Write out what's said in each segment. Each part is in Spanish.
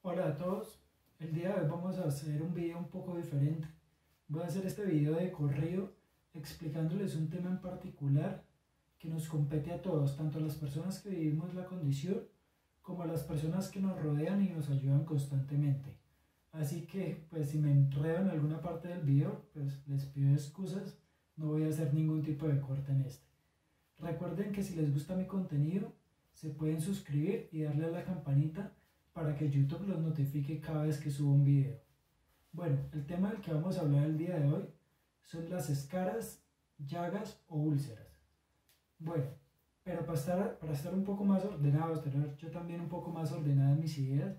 Hola a todos, el día de hoy vamos a hacer un video un poco diferente. Voy a hacer este video de corrido explicándoles un tema en particular que nos compete a todos, tanto a las personas que vivimos la condición como a las personas que nos rodean y nos ayudan constantemente. Así que pues si me enredo en alguna parte del video, pues les pido excusas, no voy a hacer ningún tipo de corte en este. Recuerden que si les gusta mi contenido, se pueden suscribir y darle a la campanita para que YouTube los notifique cada vez que subo un video. Bueno, el tema del que vamos a hablar el día de hoy son las escaras, llagas o úlceras. Bueno, pero para estar un poco más ordenados, tener yo también un poco más ordenadas mis ideas,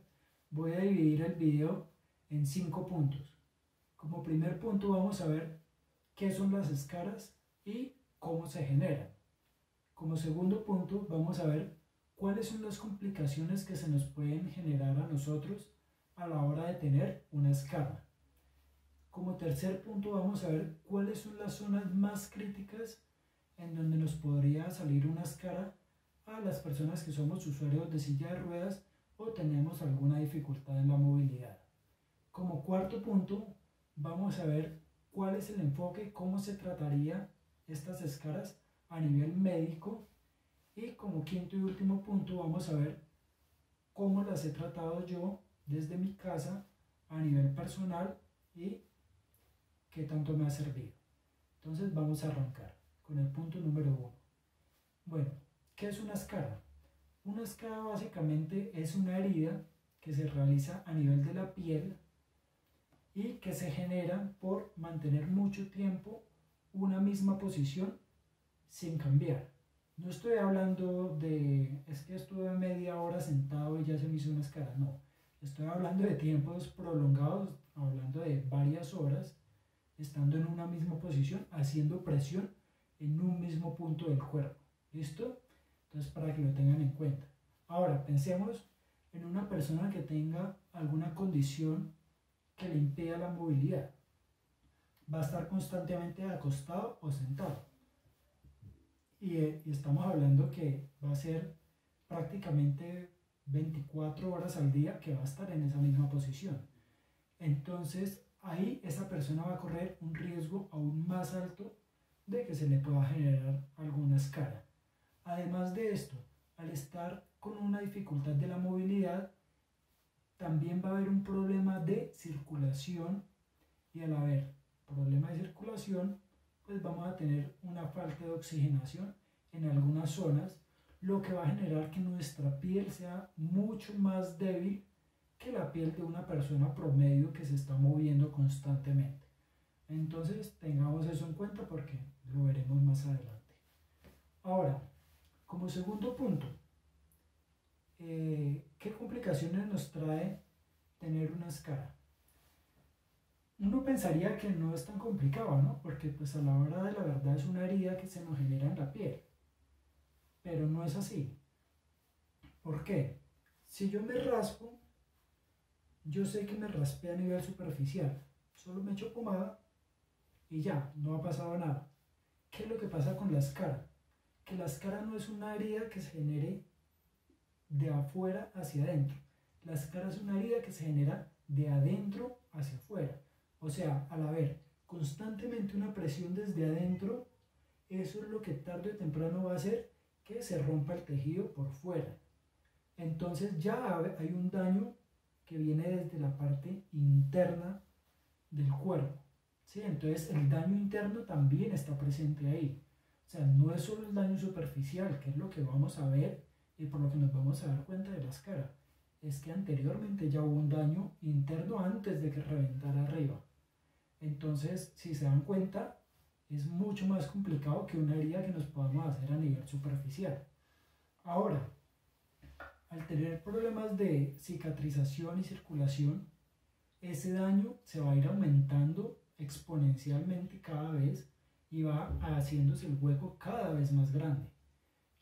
voy a dividir el video en 5 puntos. Como primer punto vamos a ver qué son las escaras y cómo se generan. Como segundo punto vamos a ver cuáles son las complicaciones que se nos pueden generar a nosotros a la hora de tener una escara. Como tercer punto vamos a ver cuáles son las zonas más críticas en donde nos podría salir una escara a las personas que somos usuarios de silla de ruedas o tenemos alguna dificultad en la movilidad. Como cuarto punto vamos a ver cuál es el enfoque, cómo se trataría estas escaras a nivel médico. Y como quinto y último punto vamos a ver cómo las he tratado yo desde mi casa a nivel personal y qué tanto me ha servido. Entonces vamos a arrancar con el punto número 1. Bueno, ¿qué es una escara? Una escara básicamente es una herida que se realiza a nivel de la piel y que se genera por mantener mucho tiempo una misma posición sin cambiar. No estoy hablando de, es que estuve media hora sentado y ya se me hizo una escara, no. Estoy hablando de tiempos prolongados, hablando de varias horas, estando en una misma posición, haciendo presión en un mismo punto del cuerpo. ¿Listo? Entonces, para que lo tengan en cuenta. Ahora, pensemos en una persona que tenga alguna condición que le impida la movilidad. Va a estar constantemente acostado o sentado. Y estamos hablando que va a ser prácticamente 24 horas al día que va a estar en esa misma posición. Entonces ahí esa persona va a correr un riesgo aún más alto de que se le pueda generar alguna escara. Además de esto, al estar con una dificultad de la movilidad, también va a haber un problema de circulación y al haber problema de circulación, pues vamos a tener una falta de oxigenación en algunas zonas, lo que va a generar que nuestra piel sea mucho más débil que la piel de una persona promedio que se está moviendo constantemente. Entonces tengamos eso en cuenta porque lo veremos más adelante. Ahora, como segundo punto, ¿qué complicaciones nos trae tener una escara? Uno pensaría que no es tan complicado, ¿no? Porque pues a la hora de la verdad es una herida que se nos genera en la piel. Pero no es así. ¿Por qué? Si yo me raspo, yo sé que me raspé a nivel superficial. Solo me echo pomada y ya, no ha pasado nada. ¿Qué es lo que pasa con la escara? Que la escara no es una herida que se genere de afuera hacia adentro. La escara es una herida que se genera de adentro hacia afuera. O sea, al haber constantemente una presión desde adentro, eso es lo que tarde o temprano va a hacer que se rompa el tejido por fuera. Entonces ya hay un daño que viene desde la parte interna del cuerpo. ¿Sí? Entonces el daño interno también está presente ahí. O sea, no es solo el daño superficial, que es lo que vamos a ver y por lo que nos vamos a dar cuenta de la escara. Es que anteriormente ya hubo un daño interno antes de que reventara arriba. Entonces, si se dan cuenta, es mucho más complicado que una herida que nos podamos hacer a nivel superficial. Ahora, al tener problemas de cicatrización y circulación, ese daño se va a ir aumentando exponencialmente cada vez y va haciéndose el hueco cada vez más grande.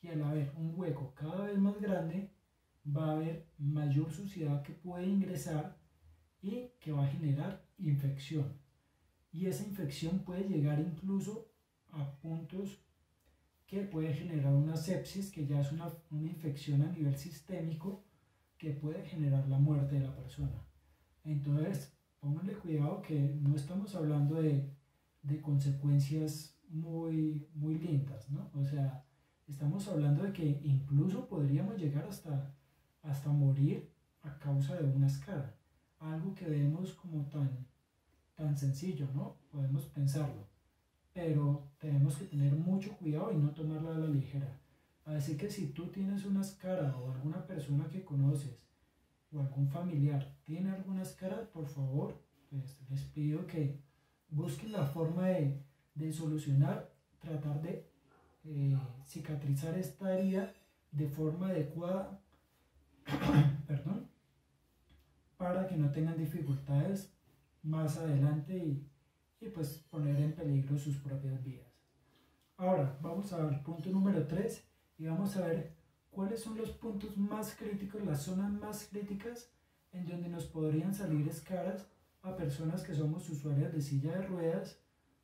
Y al haber un hueco cada vez más grande, va a haber mayor suciedad que puede ingresar y que va a generar infección. Y esa infección puede llegar incluso a puntos que puede generar una sepsis, que ya es una infección a nivel sistémico, que puede generar la muerte de la persona. Entonces, pónganle cuidado que no estamos hablando de consecuencias muy lindas, ¿no? O sea, estamos hablando de que incluso podríamos llegar hasta morir a causa de una escara. Algo que vemos como tan sencillo, ¿no? Podemos pensarlo, pero tenemos que tener mucho cuidado y no tomarla a la ligera. Así que si tú tienes una escara o alguna persona que conoces o algún familiar tiene alguna escara, por favor, pues les pido que busquen la forma de solucionar, tratar de cicatrizar esta herida de forma adecuada, perdón, para que no tengan dificultades más adelante y pues poner en peligro sus propias vidas. Ahora vamos al punto número 3 y vamos a ver cuáles son los puntos más críticos, las zonas más críticas en donde nos podrían salir escaras a personas que somos usuarias de silla de ruedas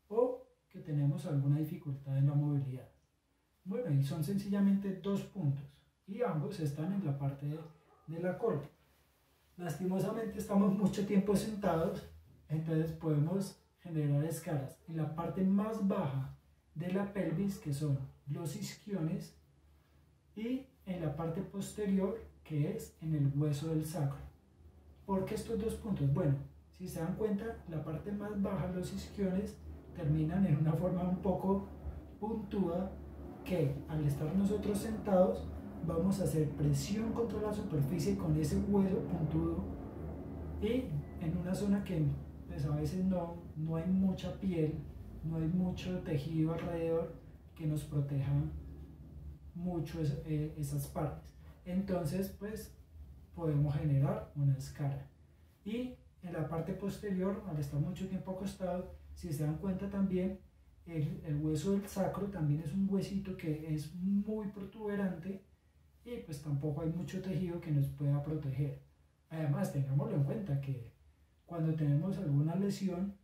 o que tenemos alguna dificultad en la movilidad. Bueno, y son sencillamente 2 puntos y ambos están en la parte de la cola. Lastimosamente estamos mucho tiempo sentados, entonces podemos generar escaras en la parte más baja de la pelvis, que son los isquiones, y en la parte posterior, que es en el hueso del sacro. ¿Por qué estos 2 puntos? Bueno, si se dan cuenta, la parte más baja, los isquiones, terminan en una forma un poco puntuda que al estar nosotros sentados vamos a hacer presión contra la superficie con ese hueso puntudo y en una zona que pues a veces no hay mucha piel, no hay mucho tejido alrededor que nos proteja mucho esas partes. Entonces pues podemos generar una escara. Y en la parte posterior, al estar mucho tiempo acostado, si se dan cuenta también, el hueso del sacro también es un huesito que es muy protuberante y pues tampoco hay mucho tejido que nos pueda proteger. Además, tengámoslo en cuenta que cuando tenemos alguna lesión,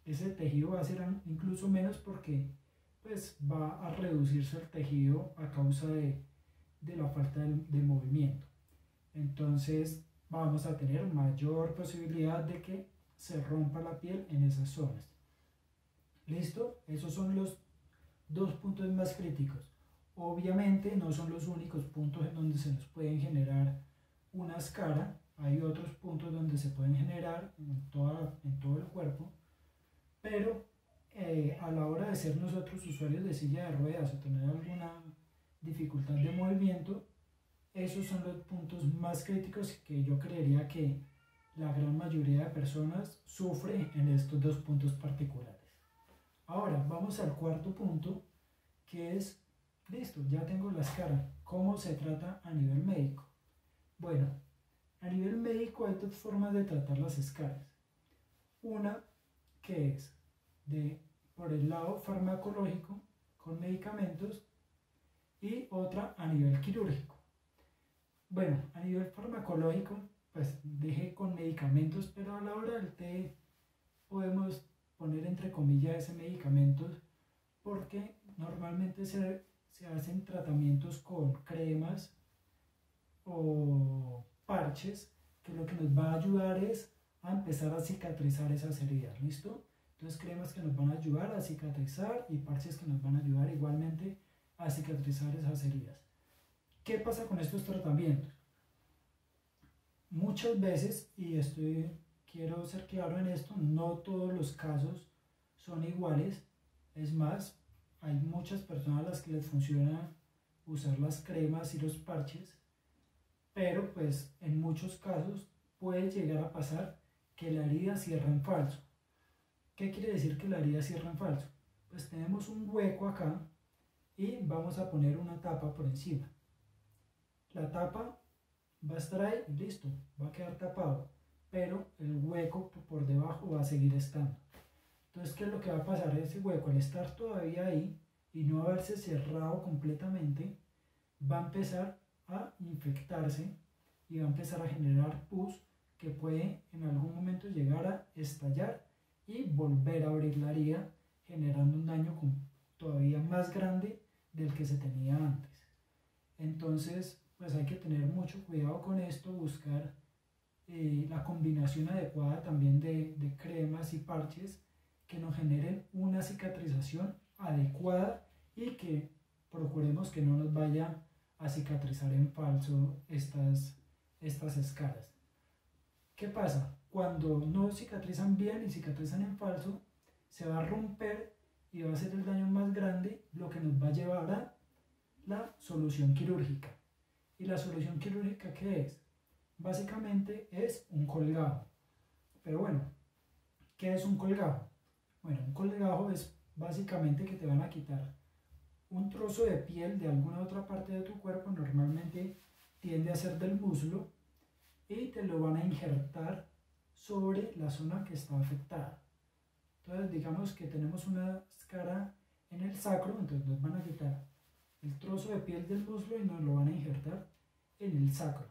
ese tejido va a ser incluso menos porque pues va a reducirse el tejido a causa de la falta de movimiento. Entonces vamos a tener mayor posibilidad de que se rompa la piel en esas zonas. ¿Listo? Esos son los 2 puntos más críticos. Obviamente no son los únicos puntos en donde se nos pueden generar una escara. Hay otros puntos donde se pueden generar en todo el cuerpo, pero a la hora de ser nosotros usuarios de silla de ruedas o tener alguna dificultad de movimiento, esos son los puntos más críticos que yo creería que la gran mayoría de personas sufre en estos 2 puntos particulares. Ahora vamos al 4.º punto, que es, listo, ya tengo la escara. ¿Cómo se trata a nivel médico? Bueno, a nivel médico hay 2 formas de tratar las escaras. Una que es por el lado farmacológico, con medicamentos, y otra a nivel quirúrgico. Bueno, a nivel farmacológico, pues dejé con medicamentos, pero a la hora del té podemos poner entre comillas ese medicamentos porque normalmente se hacen tratamientos con cremas o parches que lo que nos va a ayudar es a empezar a cicatrizar esas heridas, ¿listo? Entonces cremas que nos van a ayudar a cicatrizar y parches que nos van a ayudar igualmente a cicatrizar esas heridas. ¿Qué pasa con estos tratamientos? Muchas veces, y quiero ser claro en esto, no todos los casos son iguales. Es más, hay muchas personas a las que les funciona usar las cremas y los parches, pero pues en muchos casos puede llegar a pasar que la herida cierra en falso. ¿Qué quiere decir que la herida cierra en falso? Pues tenemos un hueco acá y vamos a poner una tapa por encima. La tapa va a estar ahí, listo, va a quedar tapado, pero el hueco por debajo va a seguir estando. Entonces, ¿qué es lo que va a pasar? Ese hueco, al estar todavía ahí y no haberse cerrado completamente, va a empezar a infectarse y va a empezar a generar pus que puede en algún momento llegar a estallar y volver a abrir la herida, generando un daño todavía más grande del que se tenía antes. Entonces, pues hay que tener mucho cuidado con esto, buscar la combinación adecuada también de cremas y parches que nos generen una cicatrización adecuada y que procuremos que no nos vaya a cicatrizar en falso estas escaras. ¿Qué pasa? Cuando no cicatrizan bien y cicatrizan en falso, se va a romper y va a ser el daño más grande, lo que nos va a llevar a la solución quirúrgica. ¿Y la solución quirúrgica qué es? Básicamente es un colgajo. Pero bueno, ¿qué es un colgajo? Bueno, un colgajo es básicamente que te van a quitar un trozo de piel de alguna otra parte de tu cuerpo, normalmente tiende a ser del muslo, y te lo van a injertar sobre la zona que está afectada. Entonces, digamos que tenemos una escara en el sacro, entonces nos van a quitar el trozo de piel del muslo y nos lo van a injertar en el sacro.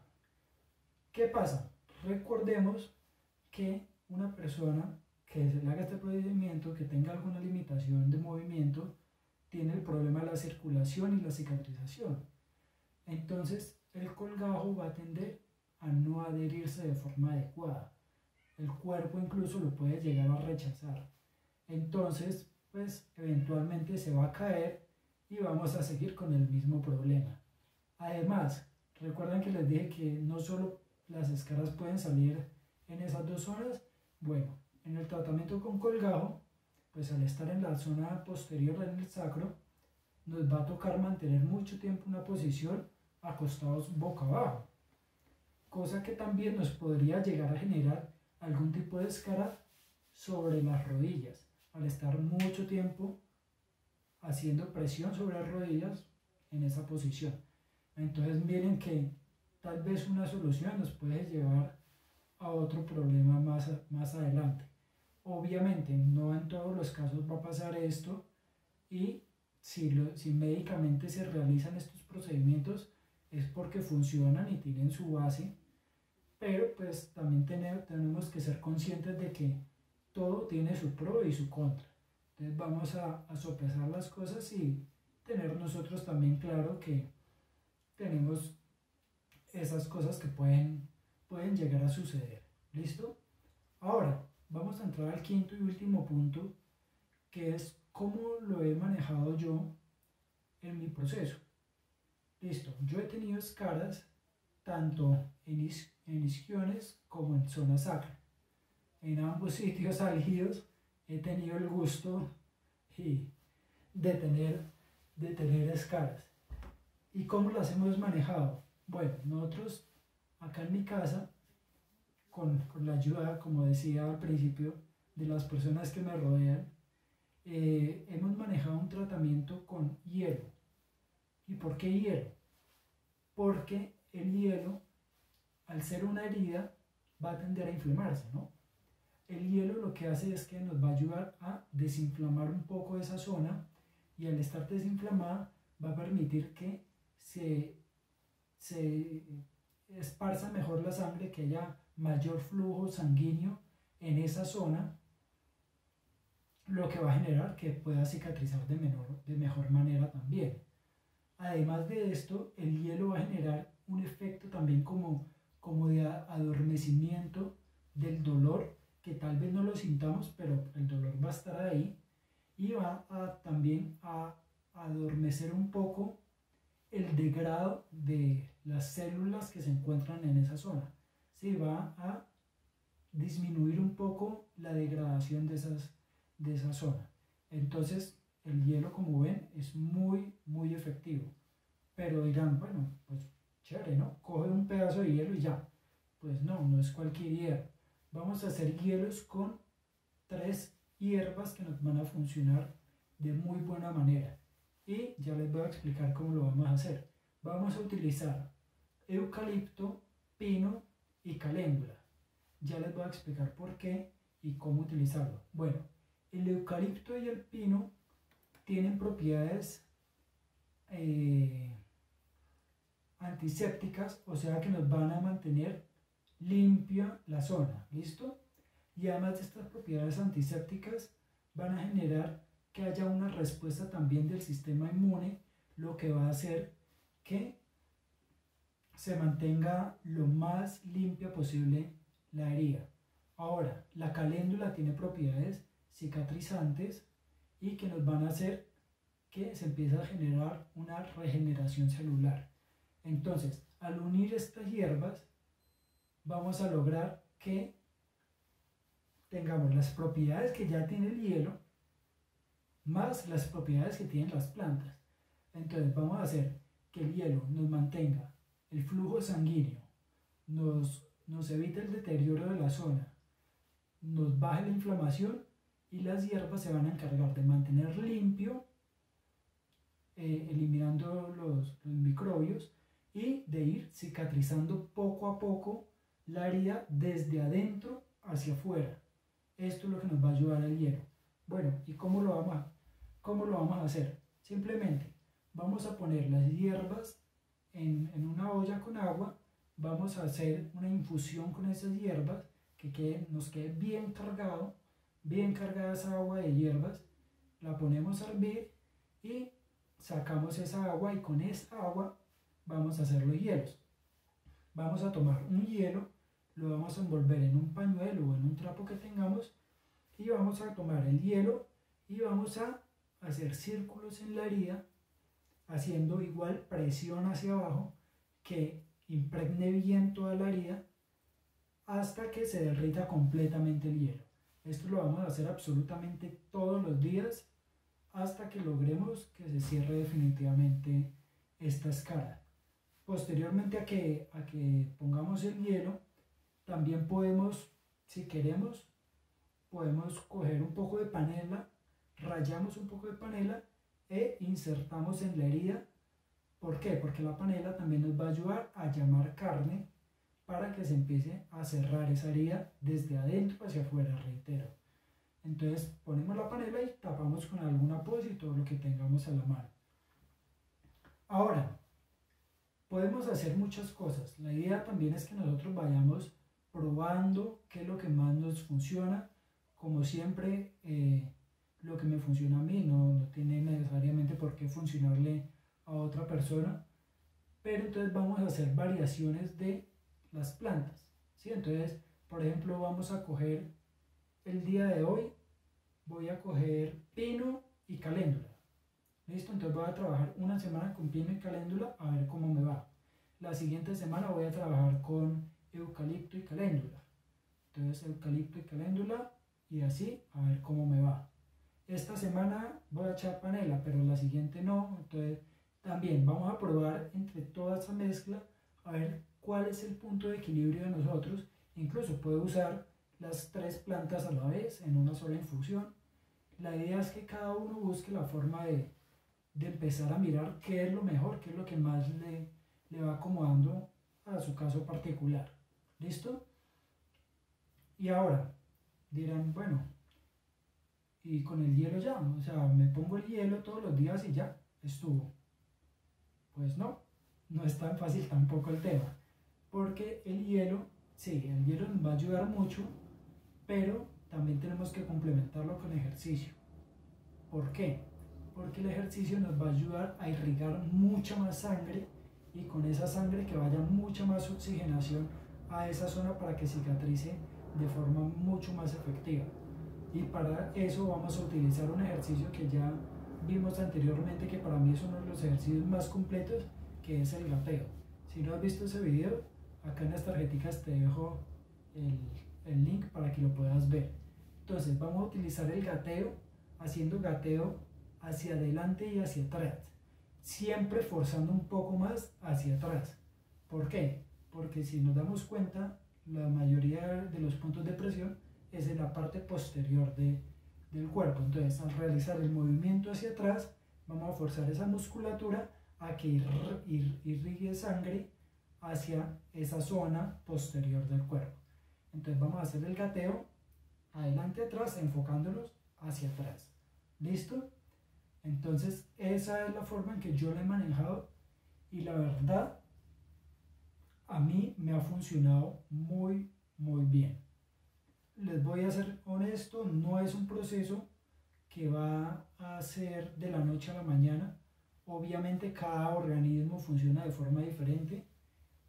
¿Qué pasa? Recordemos que una persona que se le haga este procedimiento, que tenga alguna limitación de movimiento, tiene el problema de la circulación y la cicatrización. Entonces, el colgajo va a tender a no adherirse de forma adecuada. El cuerpo incluso lo puede llegar a rechazar. Entonces, pues eventualmente se va a caer y vamos a seguir con el mismo problema. Además, recuerden que les dije que no solo las escaras pueden salir en esas dos zonas. Bueno, en el tratamiento con colgajo, pues al estar en la zona posterior en el sacro, nos va a tocar mantener mucho tiempo una posición acostados boca abajo, cosa que también nos podría llegar a generar algún tipo de escara sobre las rodillas, al estar mucho tiempo haciendo presión sobre las rodillas en esa posición. Entonces miren que tal vez una solución nos puede llevar a otro problema más adelante. Obviamente no en todos los casos va a pasar esto, y si médicamente se realizan estos procedimientos es porque funcionan y tienen su base, pero pues también tenemos que ser conscientes de que todo tiene su pro y su contra. Entonces vamos a sopesar las cosas y tener nosotros también claro que tenemos esas cosas que pueden llegar a suceder. ¿Listo? Ahora vamos a entrar al quinto y último punto, que es cómo lo he manejado yo en mi proceso. Listo, yo he tenido escaras tanto en isquiones como en zona sacra. En ambos sitios álgidos he tenido el gusto de tener escaras. ¿Y cómo las hemos manejado? Bueno, nosotros acá en mi casa, con la ayuda, como decía al principio, de las personas que me rodean, hemos manejado un tratamiento con hielo. ¿Y por qué hielo? Porque el hielo, al ser una herida, va a tender a inflamarse, ¿no? El hielo lo que hace es que nos va a ayudar a desinflamar un poco esa zona, y al estar desinflamada va a permitir que se esparza mejor la sangre, que haya mayor flujo sanguíneo en esa zona, lo que va a generar que pueda cicatrizar de mejor manera también. Además de esto, el hielo va a generar un efecto también como de adormecimiento del dolor, que tal vez no lo sintamos, pero el dolor va a estar ahí, y va también a adormecer un poco el degrado de las células que se encuentran en esa zona. Sí, va a disminuir un poco la degradación de esa zona. Entonces, el hielo, como ven, es muy efectivo. Pero dirán, bueno, pues chévere, ¿no? Coge un pedazo de hielo y ya. Pues no es cualquier hielo. Vamos a hacer hielos con 3 hierbas que nos van a funcionar de muy buena manera. Y ya les voy a explicar cómo lo vamos a hacer. Vamos a utilizar eucalipto, pino y caléndula. Ya les voy a explicar por qué y cómo utilizarlo. Bueno, el eucalipto y el pino tienen propiedades antisépticas, o sea que nos van a mantener limpia la zona, ¿listo? Y además de estas propiedades antisépticas, van a generar que haya una respuesta también del sistema inmune, lo que va a hacer que se mantenga lo más limpia posible la herida. Ahora, la caléndula tiene propiedades cicatrizantes y que nos van a hacer que se empiece a generar una regeneración celular. Entonces, al unir estas hierbas, vamos a lograr que tengamos las propiedades que ya tiene el hielo, más las propiedades que tienen las plantas. Entonces, vamos a hacer que el hielo nos mantenga el flujo sanguíneo, nos evite el deterioro de la zona, nos baje la inflamación y las hierbas se van a encargar de mantener limpio, eliminando los microbios y de ir cicatrizando poco a poco la herida desde adentro hacia afuera. Esto es lo que nos va a ayudar el hielo. Bueno, ¿y cómo lo vamos a hacer? Simplemente vamos a poner las hierbas en una olla con agua, vamos a hacer una infusión con esas hierbas, que nos quede bien cargada esa agua de hierbas, la ponemos a hervir y sacamos esa agua, y con esa agua vamos a hacer los hielos. Vamos a tomar un hielo, lo vamos a envolver en un pañuelo o en un trapo que tengamos, y vamos a tomar el hielo y vamos a hacer círculos en la herida, haciendo igual presión hacia abajo, que impregne bien toda la herida hasta que se derrita completamente el hielo. Esto lo vamos a hacer absolutamente todos los días hasta que logremos que se cierre definitivamente esta escara. Posteriormente a que pongamos el hielo, también podemos, si queremos, podemos coger un poco de panela, rallamos un poco de panela e insertamos en la herida. ¿Por qué? Porque la panela también nos va a ayudar a llamar carne para que se empiece a cerrar esa herida desde adentro hacia afuera, reitero. Entonces ponemos la panela y tapamos con algún apósito o lo que tengamos a la mano. Ahora, podemos hacer muchas cosas. La idea también es que nosotros vayamos probando qué es lo que más nos funciona. Como siempre, lo que me funciona a mí no tiene necesariamente por qué funcionarle a otra persona, pero entonces vamos a hacer variaciones de las plantas, ¿sí? Entonces, por ejemplo, vamos a coger el día de hoy, voy a coger pino y caléndula, ¿listo? Entonces voy a trabajar una semana con pino y caléndula a ver cómo me va. La siguiente semana voy a trabajar con eucalipto y caléndula, entonces eucalipto y caléndula, y así a ver cómo me va. Esta semana voy a echar panela, pero la siguiente no. Entonces también vamos a probar entre toda esa mezcla a ver cuál es el punto de equilibrio de nosotros. Incluso puedo usar las tres plantas a la vez en una sola infusión. La idea es que cada uno busque la forma de empezar a mirar qué es lo mejor, qué es lo que más le va acomodando a su caso particular. ¿Listo? Y ahora dirán, bueno, y con el hielo ya, o sea, me pongo el hielo todos los días y ya, estuvo. Pues no es tan fácil tampoco el tema, porque el hielo, sí, el hielo nos va a ayudar mucho, pero también tenemos que complementarlo con ejercicio. ¿Por qué? Porque el ejercicio nos va a ayudar a irrigar mucha más sangre, y con esa sangre que vaya mucha más oxigenación a esa zona para que cicatrice de forma mucho más efectiva. Y para eso vamos a utilizar un ejercicio que ya vimos anteriormente, que para mí es uno de los ejercicios más completos, que es el gateo. Si no has visto ese video, acá en las tarjeticas te dejo el link para que lo puedas ver. Entonces vamos a utilizar el gateo, haciendo gateo hacia adelante y hacia atrás, siempre forzando un poco más hacia atrás. ¿Por qué? Porque si nos damos cuenta, la mayoría de los puntos de presión es en la parte posterior del cuerpo. Entonces, al realizar el movimiento hacia atrás, vamos a forzar esa musculatura a que irrigue sangre hacia esa zona posterior del cuerpo. Entonces vamos a hacer el gateo adelante atrás, enfocándolos hacia atrás. ¿Listo? Entonces esa es la forma en que yo la he manejado, y la verdad a mí me ha funcionado muy bien. Les voy a ser honesto, no es un proceso que va a ser de la noche a la mañana. Obviamente cada organismo funciona de forma diferente,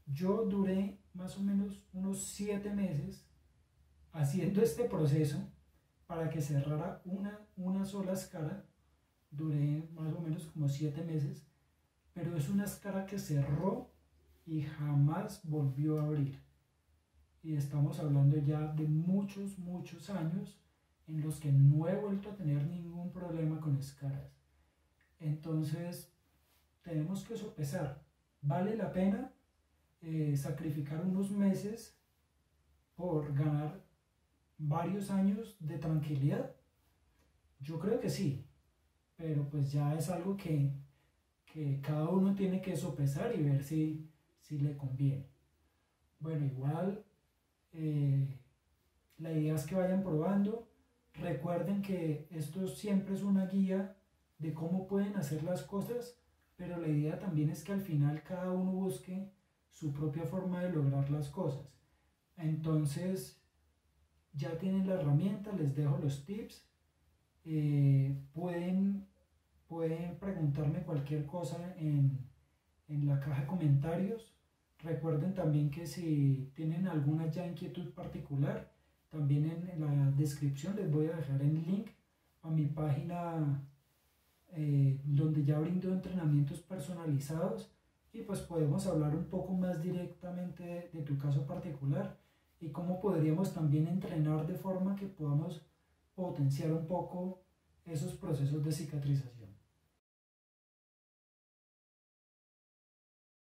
Yo duré más o menos unos 7 meses haciendo este proceso para que cerrara una sola escara. Duré más o menos como 7 meses, pero es una escara que cerró y jamás volvió a abrir. Y estamos hablando ya de muchos, muchos años en los que no he vuelto a tener ningún problema con escaras. Entonces, tenemos que sopesar. ¿Vale la pena sacrificar unos meses por ganar varios años de tranquilidad? Yo creo que sí, pero pues ya es algo que cada uno tiene que sopesar y ver si le conviene. Bueno, igual eh, la idea es que vayan probando. Recuerden que esto siempre es una guía de cómo pueden hacer las cosas, pero la idea también es que al final cada uno busque su propia forma de lograr las cosas. Entonces, ya tienen la herramienta, les dejo los tips. Pueden preguntarme cualquier cosa en la caja de comentarios. Recuerden también que si tienen alguna ya inquietud particular, también en la descripción les voy a dejar el link a mi página donde ya brindo entrenamientos personalizados y pues podemos hablar un poco más directamente de tu caso particular y cómo podríamos también entrenar de forma que podamos potenciar un poco esos procesos de cicatrización.